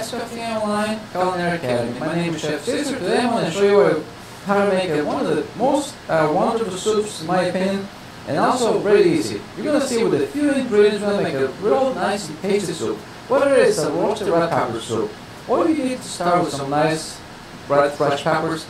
Cafe Online Culinary Academy. My name is Chef Caesar. Today I'm going to show you how to make one of the most wonderful soups, in my opinion, and also very easy. You're going to see with a few ingredients we're going to make a real nice and tasty soup. Whether it's a roasted red pepper soup, or you need to start with some nice red fresh peppers.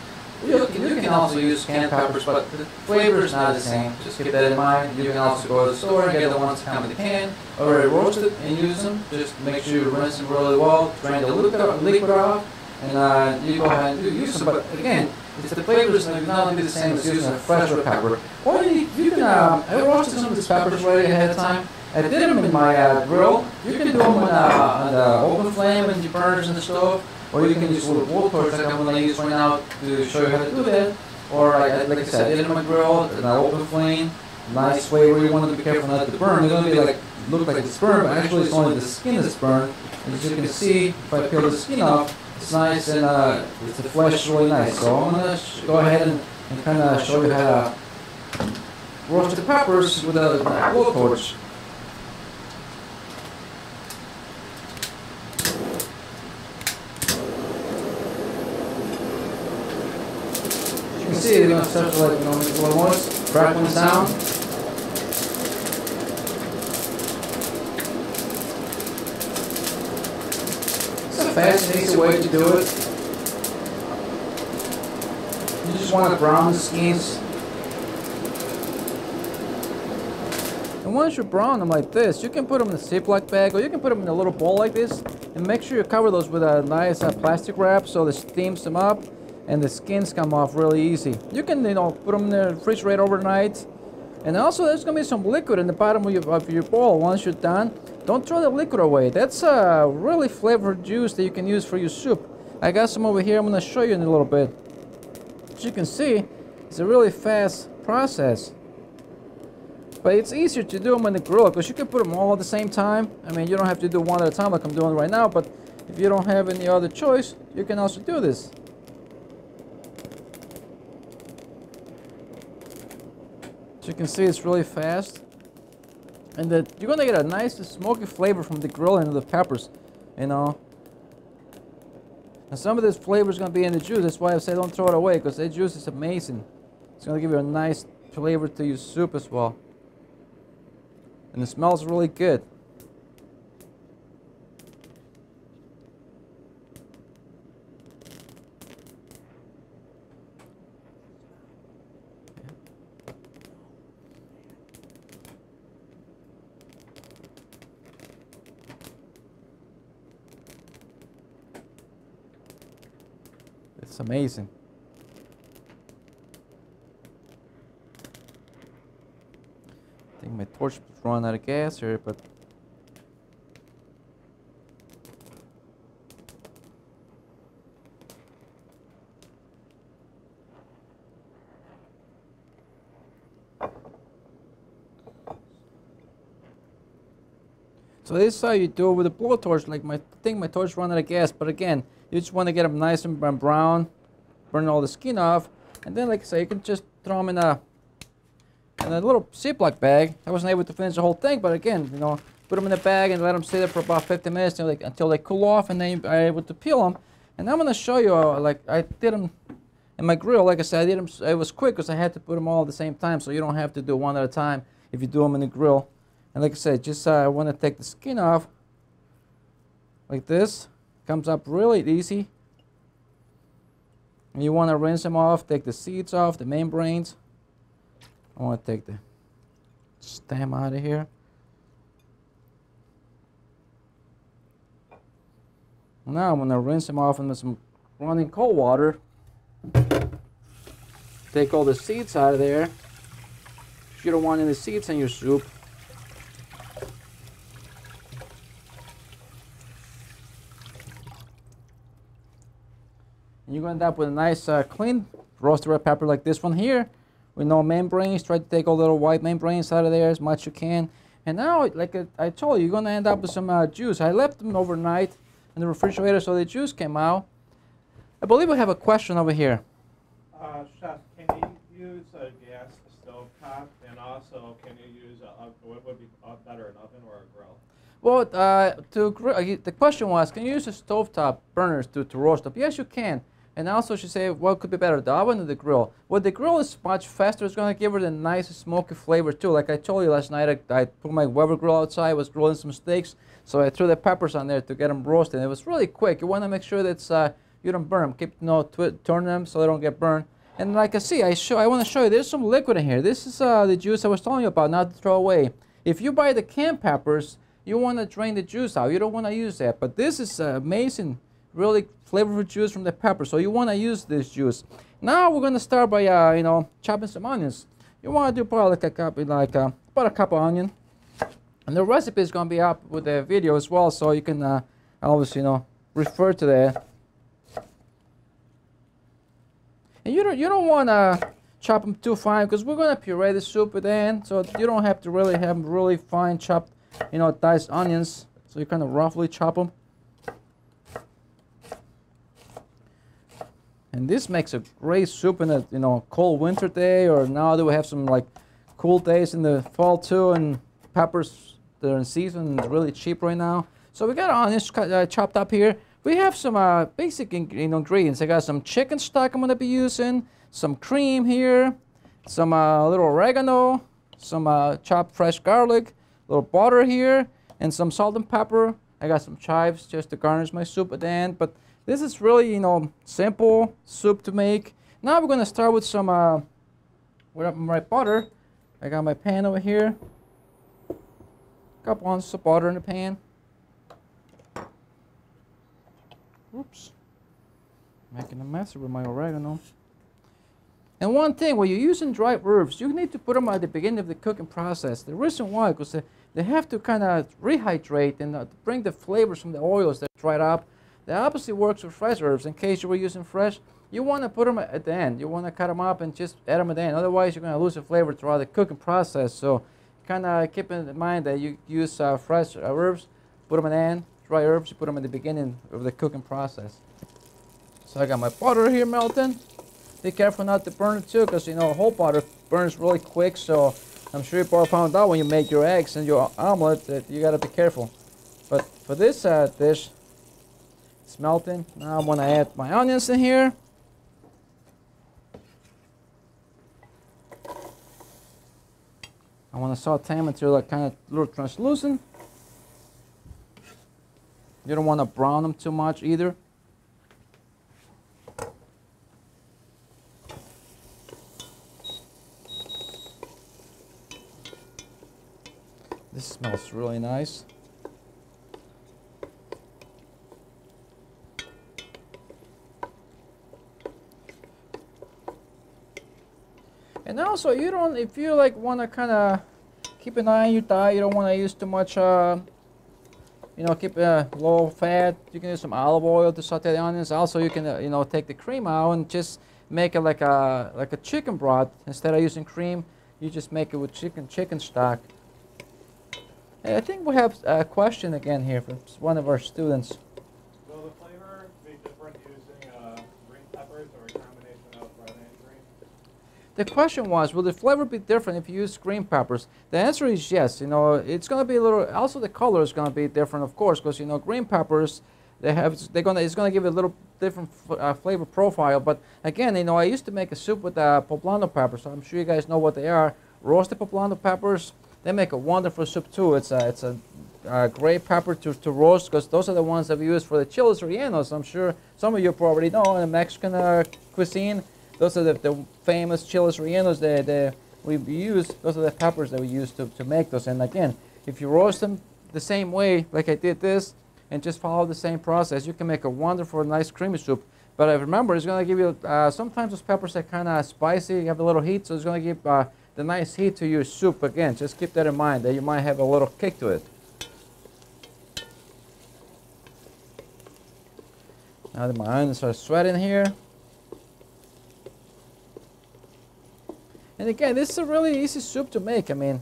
You can also use canned peppers, but the flavor is not the same. Just keep that in mind. You can also go to the store and get the ones that come in the can, already roasted, and use them. Just make sure you rinse them really well, drain the liquid off, and you go ahead and use them. But again, the flavor is not going to be the same as using a fresh red pepper. Or you can, I roasted some of these peppers already ahead of time. I did them in my grill. You can do them on the open flame and the burners in the stove. Or you can use a little wood torch like I'm going to use right now to show you how to do that. Or like I said, I did it in my grill, an open flame, nice way where you want to be careful not to burn. It's going to be like, look like it's burned, but actually it's only the skin that's burned. And as you can see, if I peel the skin off, it's nice and the flesh is really nice. So I'm going to go ahead and kind of show you how to roast the peppers with a wood torch. You can see they're going to start to like, make a little noise, crackling sound. It's a fast and easy way to do it. You just want to brown the skins. And once you brown them like this, you can put them in a Ziploc bag, or you can put them in a little bowl like this, and make sure you cover those with a nice plastic wrap so it steams them up and the skins come off really easy. You can, put them in the refrigerator overnight. And also there's going to be some liquid in the bottom of your bowl once you're done. Don't throw the liquid away. That's a really flavored juice that you can use for your soup. I got some over here I'm going to show you in a little bit. As you can see, it's a really fast process. But it's easier to do them in the grill because you can put them all at the same time. I mean, you don't have to do one at a time like I'm doing right now, but if you don't have any other choice, you can also do this. As you can see, it's really fast, and you're gonna get a nice smoky flavor from the grill and the peppers, And some of this flavor is gonna be in the juice. That's why I say don't throw it away, because that juice is amazing. It's gonna give you a nice flavor to your soup as well, and it smells really good. It's amazing. I think my torch is running out of gas here, but so this is how you do it with a blowtorch. Like I think my torch ran out of gas, but again, you just want to get them nice and brown, burn all the skin off, and then, like I say, you can just throw them in a little Ziploc bag. I wasn't able to finish the whole thing, but again, put them in a bag and let them sit there for about 50 minutes until they cool off, and then you're able to peel them. And I'm going to show you, like I did them in my grill. Like I said, I did them. It was quick because I had to put them all at the same time, so you don't have to do one at a time if you do them in the grill. And like I said, just want to take the skin off like this. Comes up really easy. And you want to rinse them off, take the seeds off, the membranes. I want to take the stem out of here. Now I'm going to rinse them off in some running cold water. Take all the seeds out of there. You don't want any seeds in your soup. And you're going to end up with a nice clean roasted red pepper like this one here, with no membranes. Try to take all the little white membranes out of there as much as you can. And now, like I told you, you're going to end up with some juice. I left them overnight in the refrigerator so the juice came out. I believe we have a question over here. Chef, can you use a gas stove top? And also, can you use what would be better, an oven or a grill? Well, the question was, can you use a stovetop burners to roast up? Yes, you can. And also, she said, what could be better, the oven or the grill? Well, the grill is much faster. It's going to give her the nice smoky flavor too. Like I told you last night, I put my Weber grill outside, was grilling some steaks, so I threw the peppers on there to get them roasted. It was really quick. You want to make sure that you don't burn them. Keep, turn them so they don't get burned. And like I see, I want to show you, there's some liquid in here. This is the juice I was telling you about, not to throw away. If you buy the canned peppers, you want to drain the juice out. You don't want to use that. But this is amazing, really flavorful juice from the pepper. So you want to use this juice. Now we're going to start by chopping some onions. You want to do probably about a cup of onion. And the recipe is going to be up with the video as well, so you can always refer to that. And you don't want to chop them too fine because we're going to puree the soup at the end, so you don't have to really have really fine chopped diced onions, so you kind of roughly chop them. And this makes a great soup in a cold winter day, or now that we have some like cool days in the fall too, and peppers that are in season and really cheap right now. So we got onions chopped up here. We have some basic ingredients. I got some chicken stock I'm going to be using, some cream here, some little oregano, some chopped fresh garlic, little butter here, and some salt and pepper. I got some chives just to garnish my soup at the end. But this is really, simple soup to make. Now we're going to start with some with my butter. I got my pan over here. Couple ounces of butter in the pan. Oops. Making a mess with my oregano. And one thing, when you're using dried herbs, you need to put them at the beginning of the cooking process. The reason why, because they have to kind of rehydrate and bring the flavors from the oils that dried up. The opposite works with fresh herbs. In case you were using fresh, you want to put them at the end. You want to cut them up and just add them at the end. Otherwise, you're going to lose the flavor throughout the cooking process. So kind of keep in mind that you use fresh herbs, put them at the end. Dry herbs, you put them at the beginning of the cooking process. So I got my butter here melting. Be careful not to burn it too, because whole butter burns really quick. So I'm sure you probably found out when you make your eggs and your omelet that you got to be careful. But for this dish, it's melting. Now I'm going to add my onions in here. I want to saute them until they're kind of a little translucent. You don't want to brown them too much either. This smells really nice. And also, if you want to kind of keep an eye on your diet, you don't want to use too much, keep low fat. You can use some olive oil to saute the onions. Also, you can, take the cream out and just make it like a chicken broth. Instead of using cream, you just make it with chicken stock. And I think we have a question again here from one of our students. Will the flavor be different using green peppers or a combination of red and green? The question was, will the flavor be different if you use green peppers? The answer is yes. It's going to be a little. Also, the color is going to be different, of course, because green peppers, it's going to give it a little different flavor profile. But again, I used to make a soup with poblano peppers, so I'm sure you guys know what they are. Roasted poblano peppers, they make a wonderful soup too. It's a great pepper to roast, because those are the ones that we use for the chiles rellenos. I'm sure some of you probably know in the Mexican cuisine. Those are the famous chiles rellenos that we use. Those are the peppers that we use to make those. And again, if you roast them the same way, like I did this, and just follow the same process, you can make a wonderful, nice creamy soup. But remember, it's going to give you, sometimes those peppers are kind of spicy, you have a little heat, so it's going to give the nice heat to your soup. Again, just keep that in mind, that you might have a little kick to it. Now that my onions are sweating here. And again, this is a really easy soup to make. I mean,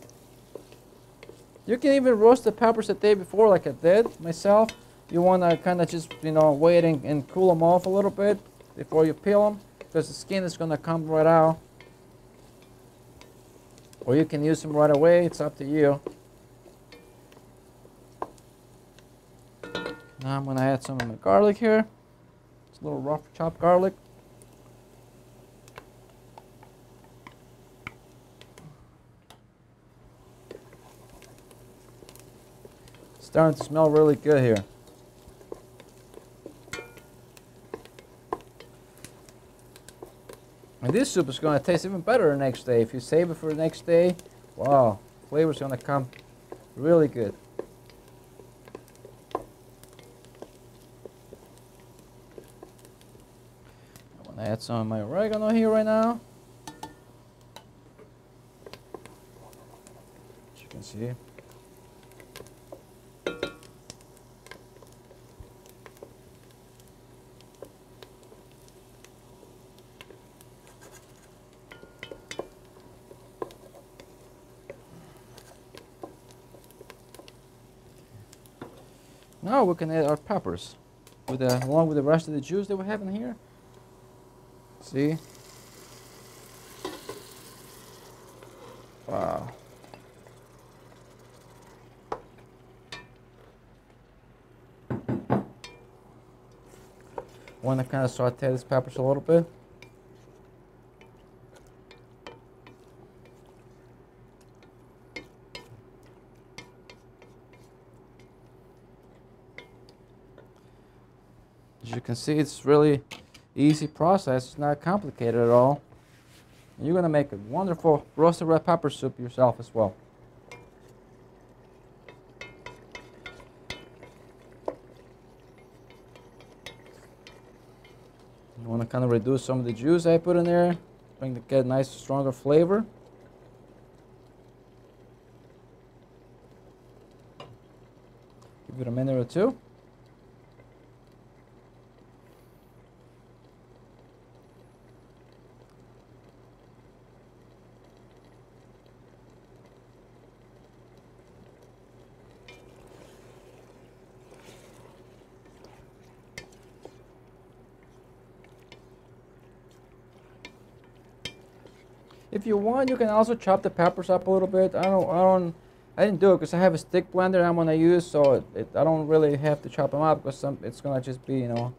you can even roast the peppers the day before, like I did myself. You want to kind of just, wait and cool them off a little bit before you peel them, because the skin is going to come right out. Or you can use them right away. It's up to you. Now I'm gonna add some of my garlic here. It's a little rough chopped garlic. It's starting to smell really good here. And this soup is going to taste even better the next day. If you save it for the next day, wow, flavor's going to come really good. I'm going to add some of my oregano here right now. As you can see. Now we can add our peppers along with the rest of the juice that we have in here. See? Wow. Want to kind of saute these peppers a little bit. As you can see, it's really easy process. It's not complicated at all. And you're going to make a wonderful roasted red pepper soup yourself as well. You want to kind of reduce some of the juice I put in there, get a nice stronger flavor. Give it a minute or two. If you want, you can also chop the peppers up a little bit. I didn't do it because I have a stick blender I'm gonna use, so I don't really have to chop them up because it's gonna just be, I'm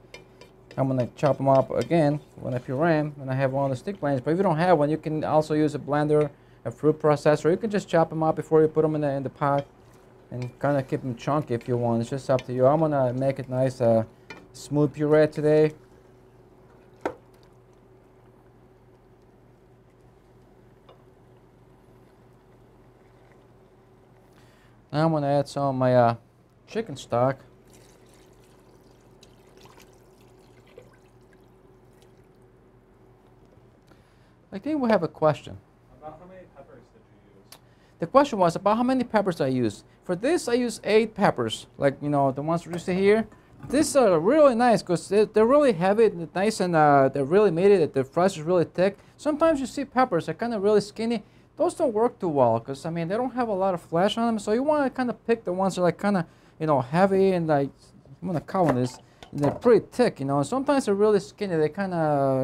gonna chop them up again when I puree them when I have one of the stick blenders. But if you don't have one, you can also use a blender, a fruit processor. You can just chop them up before you put them in the pot and kind of keep them chunky if you want. It's just up to you. I'm gonna make it nice, smooth puree today. Now I'm going to add some of my chicken stock. I think we have a question. About how many peppers did you use? The question was about how many peppers I use. For this, I use 8 peppers, like, the ones you see here. These are really nice because they're really heavy, nice, and they really made it. The flesh is really thick. Sometimes you see peppers that are kind of really skinny. Those don't work too well because, they don't have a lot of flesh on them. So you want to kind of pick the ones that are like kind of, heavy and like, I'm going to count this. And they're pretty thick, And sometimes they're really skinny. They kind of,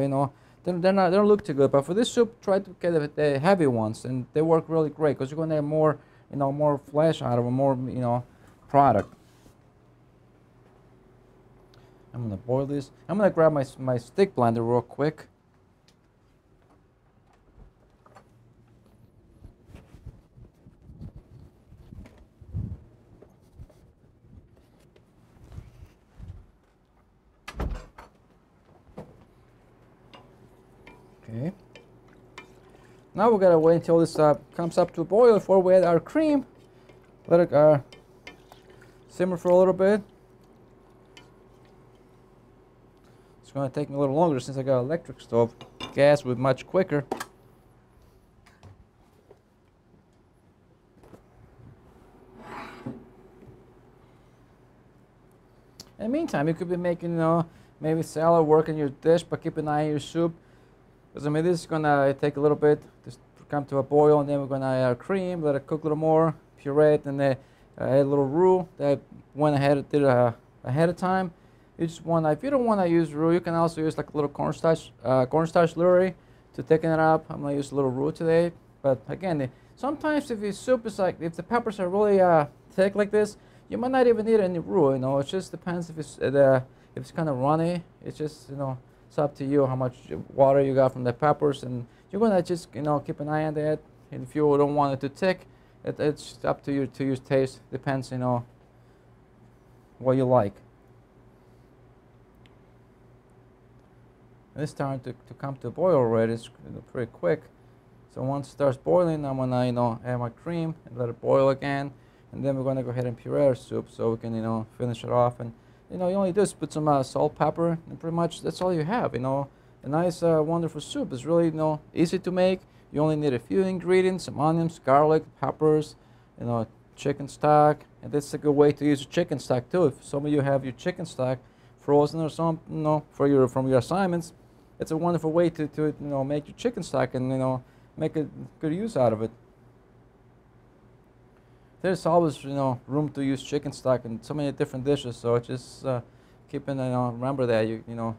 they don't look too good. But for this soup, try to get the heavy ones, and they work really great because you're going to have more, more flesh out of them, more, product. I'm going to boil this. I'm going to grab my stick blender real quick. Okay. Now we gotta wait until this comes up to a boil before we add our cream. Let it simmer for a little bit. It's gonna take me a little longer since I got an electric stove. Gas would be much quicker. In the meantime, you could be making, maybe salad, work in your dish, but keep an eye on your soup. Because this is gonna take a little bit to come to a boil, and then we're gonna add our cream, let it cook a little more, puree it, and then add a little roux that went did ahead of time. You just want, if you don't want to use roux, you can also use like a little cornstarch slurry to thicken it up. I'm gonna use a little roux today, but again, sometimes if your soup is like, if the peppers are really thick like this, You might not even need any roux. You know, it just depends if it's kind of runny. It's just, you know, it's up to you how much water you got from the peppers, and you're gonna just, you know, keep an eye on that. And if you don't want it too thick, it's up to you, to your taste. Depends, you know, what you like. It's starting to come to a boil already. It's, you know, pretty quick. So once it starts boiling, I'm gonna, you know, add my cream and let it boil again, and then we're gonna go ahead and puree our soup so we can, you know, finish it off. And you know, you only just put some salt, pepper, and pretty much that's all you have. You know, a nice, wonderful soup is really, you know, easy to make. You only need a few ingredients: some onions, garlic, peppers, you know, chicken stock, and that's a good way to use your chicken stock too. If some of you have your chicken stock frozen or something, you know, from your assignments, it's a wonderful way to you know, make your chicken stock and, you know, make a good use out of it. There's always, you know, room to use chicken stock in so many different dishes, so just keep in, you know, remember that you know,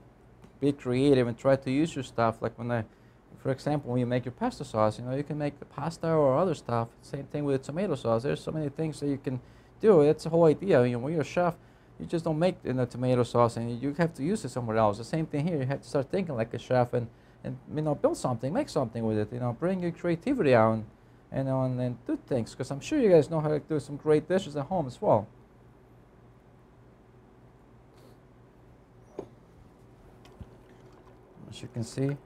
be creative and try to use your stuff. Like for example, when you make your pesto sauce, you know, you can make the pasta or other stuff. Same thing with the tomato sauce. There's so many things that you can do. That's the whole idea. You know, when you're a chef, you just don't make, you know, tomato sauce and you have to use it somewhere else. The same thing here. You have to start thinking like a chef and you know, build something, make something with it. You know, bring your creativity out and do things. Because I'm sure you guys know how to do some great dishes at home as well. As you can see.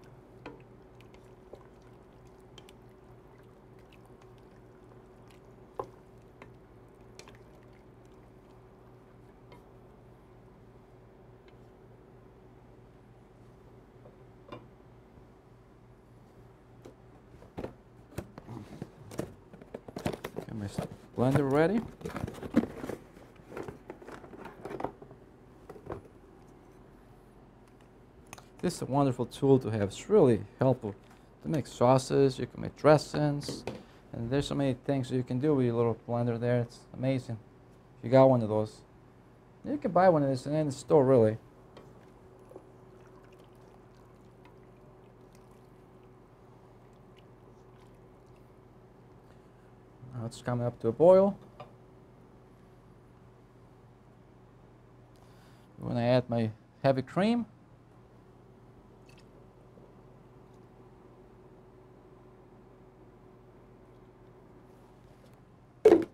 My blender ready. This is a wonderful tool to have. It's really helpful to make sauces. You can make dressings, and there's so many things that you can do with your little blender there. It's amazing. If you got one of those, you can buy one of these in any store, really. Now it's coming up to a boil. I'm going to add my heavy cream. If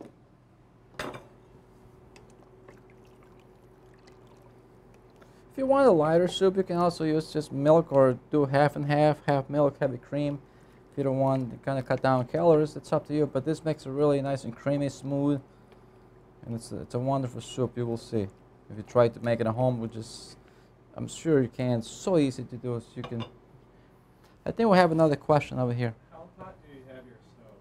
you want a lighter soup, you can also use just milk or do half and half milk, heavy cream. If you don't want to kind of cut down calories, it's up to you. But this makes it really nice and creamy, smooth, and it's a wonderful soup. You will see. If you try to make it at home, which is, I'm sure you can. It's so easy to do. So you can. I think we have another question over here. How hot do you have your stove?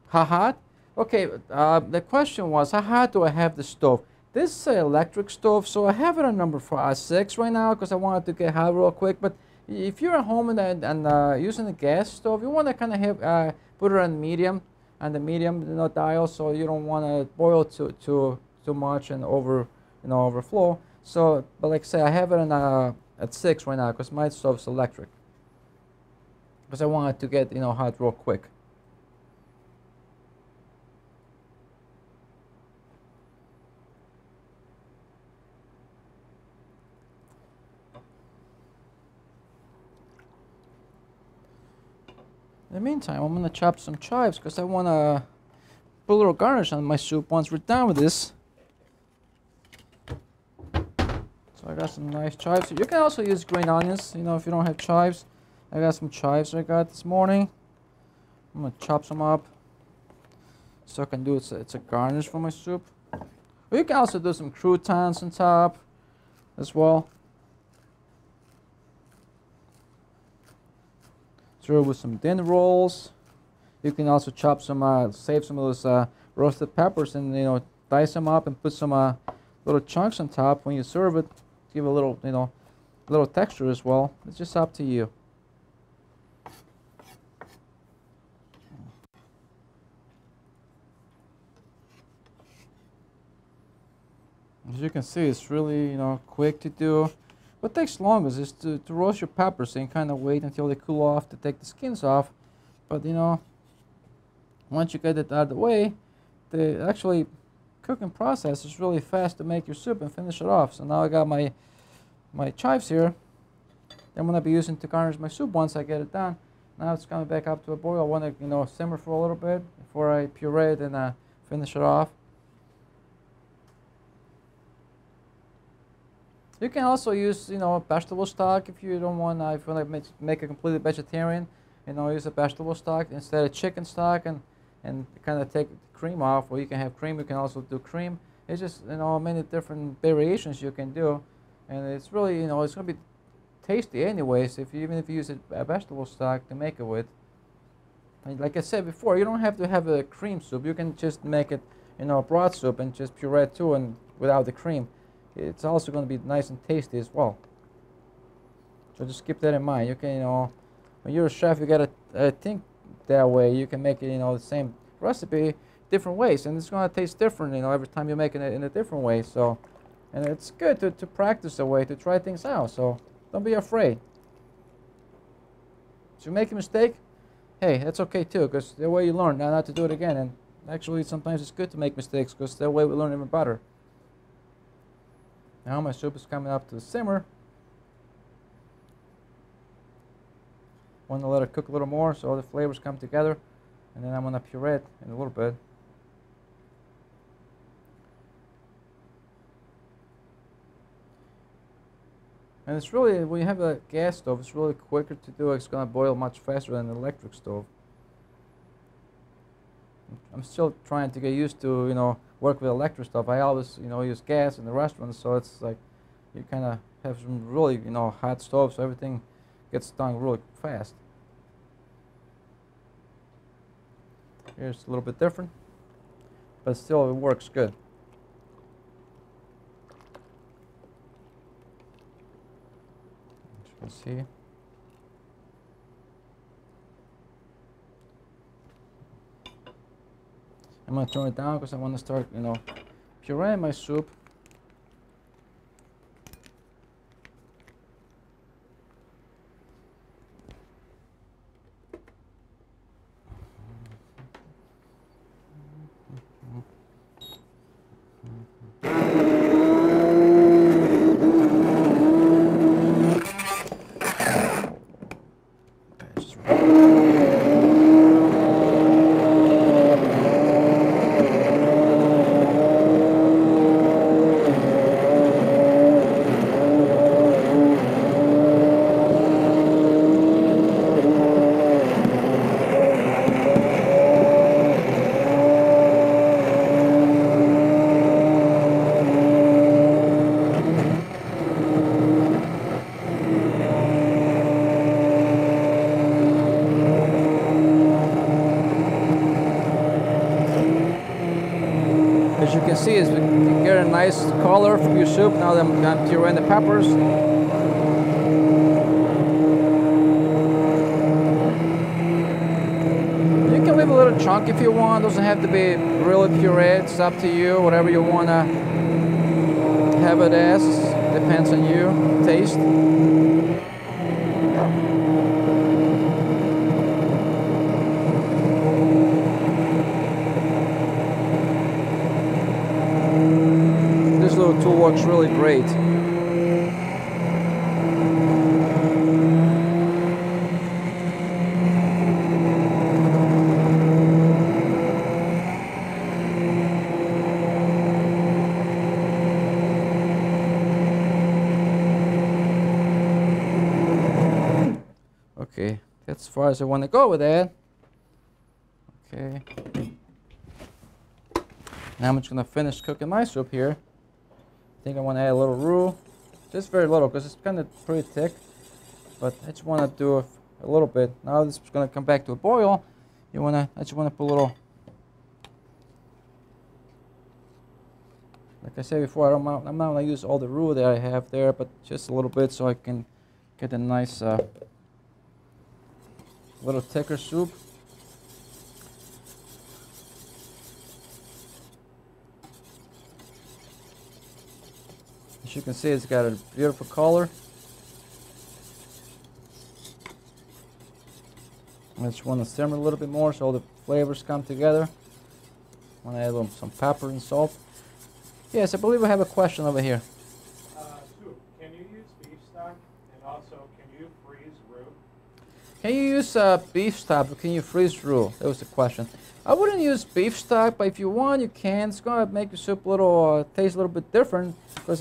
How hot? Okay. The question was, how hot do I have the stove? This is an electric stove, so I have it on number 6 right now because I wanted to get hot real quick. But if you're at home and using a gas stove, you want to kind of have put it on medium, dial, so you don't want to boil too much and overflow. So, but like I say, I have it on at 6 right now because my stove's electric. Because I want it to get hot real quick. In the meantime, I'm going to chop some chives because I want to put a little garnish on my soup once we're done with this. So I got some nice chives. You can also use green onions, if you don't have chives. I got some chives I got this morning. I'm going to chop some up so I can do it's a garnish for my soup. Or you can also do some croutons on top as well. Serve with some dinner rolls. You can also chop some, save some of those roasted peppers and dice them up and put some little chunks on top when you serve it. Give a little, little texture as well. It's just up to you. As you can see, it's really, quick to do. What takes longest is to roast your peppers and kind of wait until they cool off to take the skins off. But once you get it out of the way, they actually cooking process is really fast to make your soup and finish it off. So now I got my chives here. I'm gonna be using to garnish my soup once I get it done. Now it's coming back up to a boil. I want to simmer for a little bit before I puree it and finish it off. You can also use vegetable stock if you don't want. If you want to make a completely vegetarian, use a vegetable stock instead of chicken stock and kind of take the cream off. Or you can have cream. You can also do cream. It's just many different variations you can do, and it's really it's gonna be tasty anyways. Even if you use a vegetable stock to make it with. And like I said before, you don't have to have a cream soup. You can just make it a broth soup and just puree it too, and without the cream. It's also going to be nice and tasty as well. So just keep that in mind. You can, when you're a chef, you gotta think that way. You can make it, the same recipe different ways, and it's going to taste different, every time you're making it in a different way. So, and it's good to practice a way to try things out. So don't be afraid. If you make a mistake, hey, that's okay too, because the way you learn, not to do it again. And actually, sometimes it's good to make mistakes, because that way we learn even better. Now my soup is coming up to the simmer. Want to let it cook a little more so all the flavors come together, and then I'm going to puree it in a little bit. And it's really, when you have a gas stove, it's really quicker to do. It's going to boil much faster than an electric stove. I'm still trying to get used to, work with electric stuff. I always, use gas in the restaurants, so it's like you kind of have some really, hot stoves, so everything gets done really fast. Here's a little bit different, but still it works good. As you can see. I'm going to turn it down because I want to start, pureeing my soup. As you can see, you get a nice color from your soup. Now I'm pureeing the peppers. You can leave a little chunk if you want. It doesn't have to be really pureed. It's up to you. Whatever you want to have it as. Depends on you. Taste. This little tool works really great. Okay, that's as far as I want to go with that. Okay. Now I'm just going to finish cooking my soup here. I think I want to add a little roux. Just very little because it's kind of pretty thick. But I just want to do a little bit. Now this is going to come back to a boil. I just want to put a little. Like I said before, I'm not going to use all the roux that I have there, but just a little bit so I can get a nice little thicker soup. As you can see, it's got a beautiful color. I just want to simmer a little bit more so all the flavors come together. I want to add some pepper and salt. Yes, I believe I have a question over here. Soup. Can you use beef stock? And also, can you freeze roux? Can you use beef stock or can you freeze roux? That was the question. I wouldn't use beef stock, but if you want, you can. It's gonna make your soup a little taste a little bit different because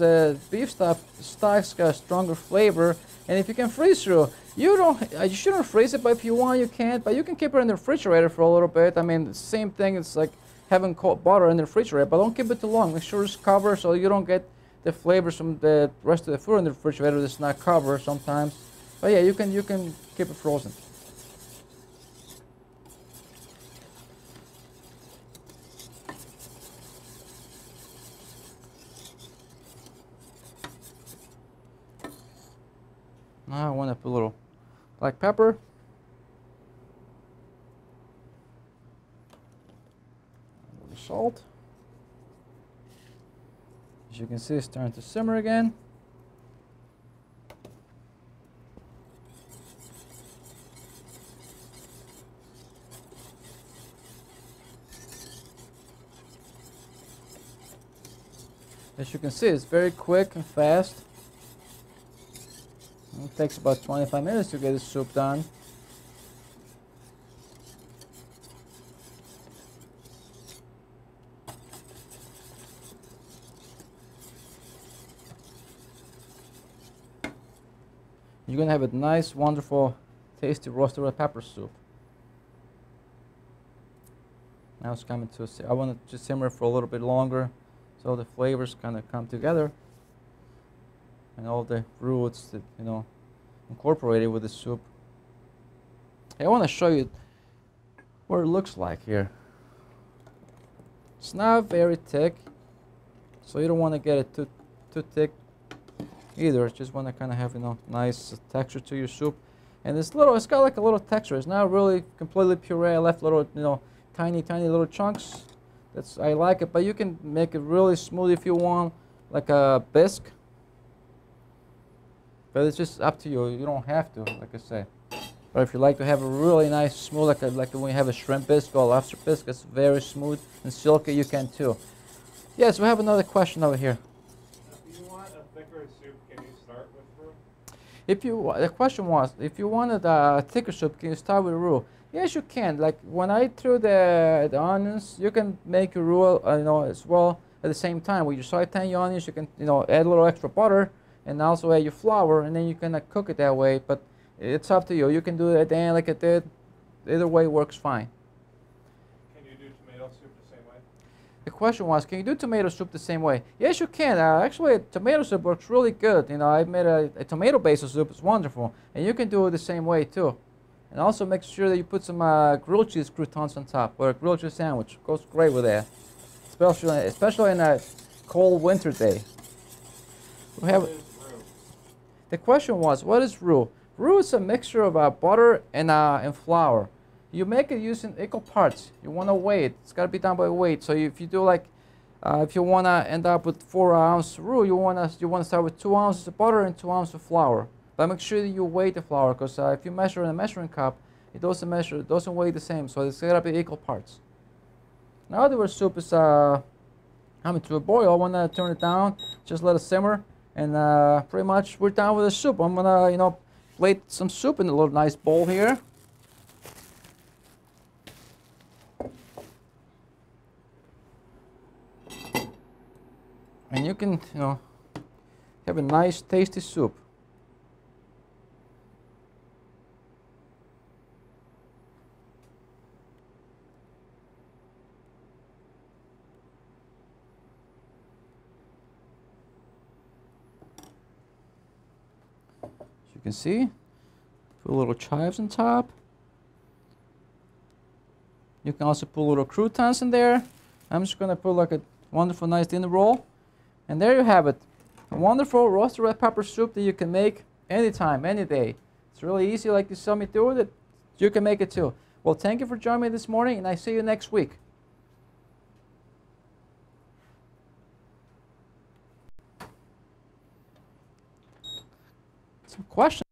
beef stock's got a stronger flavor. And if you can freeze roux, you shouldn't freeze it, but if you want, you can. But you can keep it in the refrigerator for a little bit. I mean, the same thing. It's like having cold butter in the refrigerator, but don't keep it too long. Make sure it's covered so you don't get the flavors from the rest of the food in the refrigerator that's not covered sometimes. But yeah, you can keep it frozen. Now I want to put a little black pepper. A little salt. As you can see, it's starting to simmer again. As you can see, it's very quick and fast. It takes about 25 minutes to get the soup done. You're gonna have a nice, wonderful, tasty roasted red pepper soup. Now it's coming to I want it to simmer for a little bit longer so the flavors kind of come together and all the roots that incorporated with the soup. Hey, I want to show you what it looks like here. It's not very thick, so you don't want to get it too thick either. Just want to kind of have nice texture to your soup. And it's got like a little texture. It's not really completely puree. I left little tiny little chunks. I like it, but you can make it really smooth if you want, like a bisque. But it's just up to you. You don't have to, like I say. But if you like to have a really nice smooth, like when you have a shrimp bisque or lobster bisque, it's very smooth and silky, you can too. Yes, we have another question over here. If you want a thicker soup, can you start with roux? The question was, if you wanted a thicker soup, can you start with roux? Yes, you can. Like when I threw the onions, you can make your roux, as well at the same time. When you saute your onions, you can, add a little extra butter and also add your flour, and then you can cook it that way. But it's up to you. You can do it at the end like I did. Either way works fine. Can you do tomato soup the same way? The question was, can you do tomato soup the same way? Yes, you can. Actually, tomato soup works really good. I made a tomato basil soup. It's wonderful. And you can do it the same way too. And also make sure that you put some grilled cheese croutons on top, or a grilled cheese sandwich. Goes great with that, especially in a cold winter day. What is roux? The question was, what is roux? Roux is a mixture of butter and flour. You make it using equal parts. You want to weigh it. It's got to be done by weight. So if you do if you want to end up with 4-ounce roux, you want to start with 2 ounces of butter and 2 ounces of flour. But make sure that you weigh the flour, because if you measure in a measuring cup, it doesn't weigh the same. So it's got to be equal parts. Now that our soup is coming to a boil, I want to turn it down. Just let it simmer, and pretty much we're done with the soup. I'm gonna plate some soup in a little nice bowl here. And you can have a nice tasty soup. You can see, put a little chives on top. You can also put little croutons in there. I'm just going to put like a wonderful nice dinner roll. And there you have it. A wonderful roasted red pepper soup that you can make anytime, any day. It's really easy, like you saw me do it. You can make it too. Well, thank you for joining me this morning, and I see you next week. Some questions.